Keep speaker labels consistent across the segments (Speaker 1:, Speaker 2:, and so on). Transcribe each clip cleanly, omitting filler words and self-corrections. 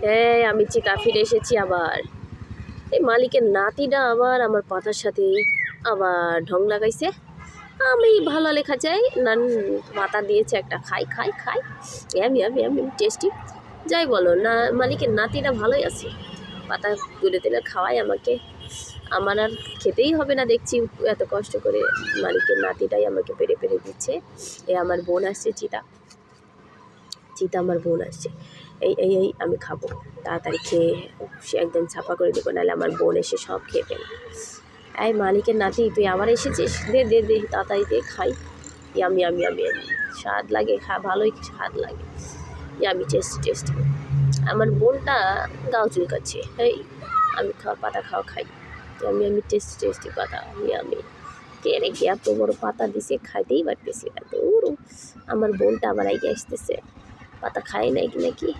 Speaker 1: হ্যাঁ, আমি চিতা ফিরে এসেছি আবার। এই মালিকের নাতিটা আবার আমার পাতার সাথে আবার ঢং লাগাইছে। আমি ভালো লেখা চাই না, পাতা দিয়েছে একটা, খাই খাই খাই, এম এম এম টেস্টি। যাই বলো না, মালিকের নাতিটা ভালোই আছে, পাতা তুলে তুলে খাওয়াই আমাকে। আমার আর খেতেই হবে না দেখছি, এত কষ্ট করে মালিকের নাতিটাই আমাকে পেরে পেরে দিচ্ছে। এ আমার বোন আসছে, চিতা চিতা আমার বোন আসছে। এই এই এই আমি খাবো, তাড়াতাড়ি খেয়ে সে একদম ছাপা করে দেবো, নাহলে আমার বোন এসে সব খেয়ে ফেলে। এই মালিকের নাতি, তুই আবার এসেছিস, দে দে দে তাড়াতাড়ি দে, খাই। ইয়ামি আমি আমি স্বাদ লাগে, ভালোই স্বাদ লাগে, আমি টেস্টি টেস্টি। আমার বোনটা গাও চুলকাচ্ছে, এই আমি পাতা খাই। আমি টেস্টি টেস্টি পাতা, আমি কে রেখে এত বড় পাতা দিছে, খাইতেই পারতেছি না। দূর, আমার বোনটা আবার আগে আসতেছে, পাতা খাই নাই কি নাকি,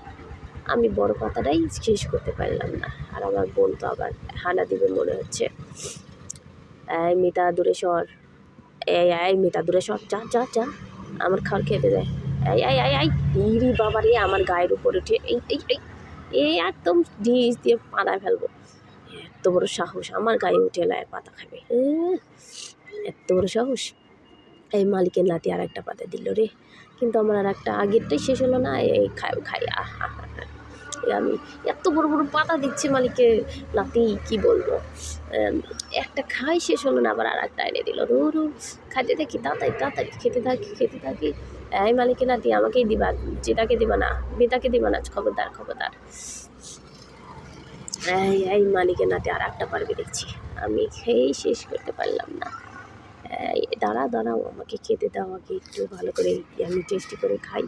Speaker 1: আমি বড় পাতাটাই শেষ করতে পারলাম না, আর আমার বোন তো আবার হানা দিবে মনে হচ্ছে। এই মিতা দূরে সর, এই মিতা দূরে সর, যা যা যা, আমার খাবার খেতে দেয়। এই এই এই এই ইরি বাবা রে, আমার গায়ের উপর উঠে এই এই এই এই একদম ডিশ দিয়ে পাতা ফেলবো। এত বড় সাহস, আমার গায়ে উঠে লায় পাতা খাবে, এত বড় সাহস। এই মালিকের নাতি আর একটা পাতা দিল রে, কিন্তু আমার আর একটা আগেরটাই শেষ হলো না। এই খাই খাই, আমি এত বড় বড় পাতা দিচ্ছে মালিকের নাতি, কি বলবো। একটা খাই শেষ হলো না, আবার আর একটা এনে দিল। রু খাইতে থাকি, তাড়াতাড়ি তাড়াতাড়ি খেতে থাকি। এই মালিকের নাতি, আমাকেই দিবা, যেটাকে দিবা না, বেতাকে দিবা না, খবরদার খবরদার। এই মালিকের নাতি আর একটা পারবে দেখছি, আমি খেয়েই শেষ করতে পারলাম না। দাঁড়াও, আমাকে খেতে দাও আগে একটু ভালো করে, আমি টেস্টি করে খাই।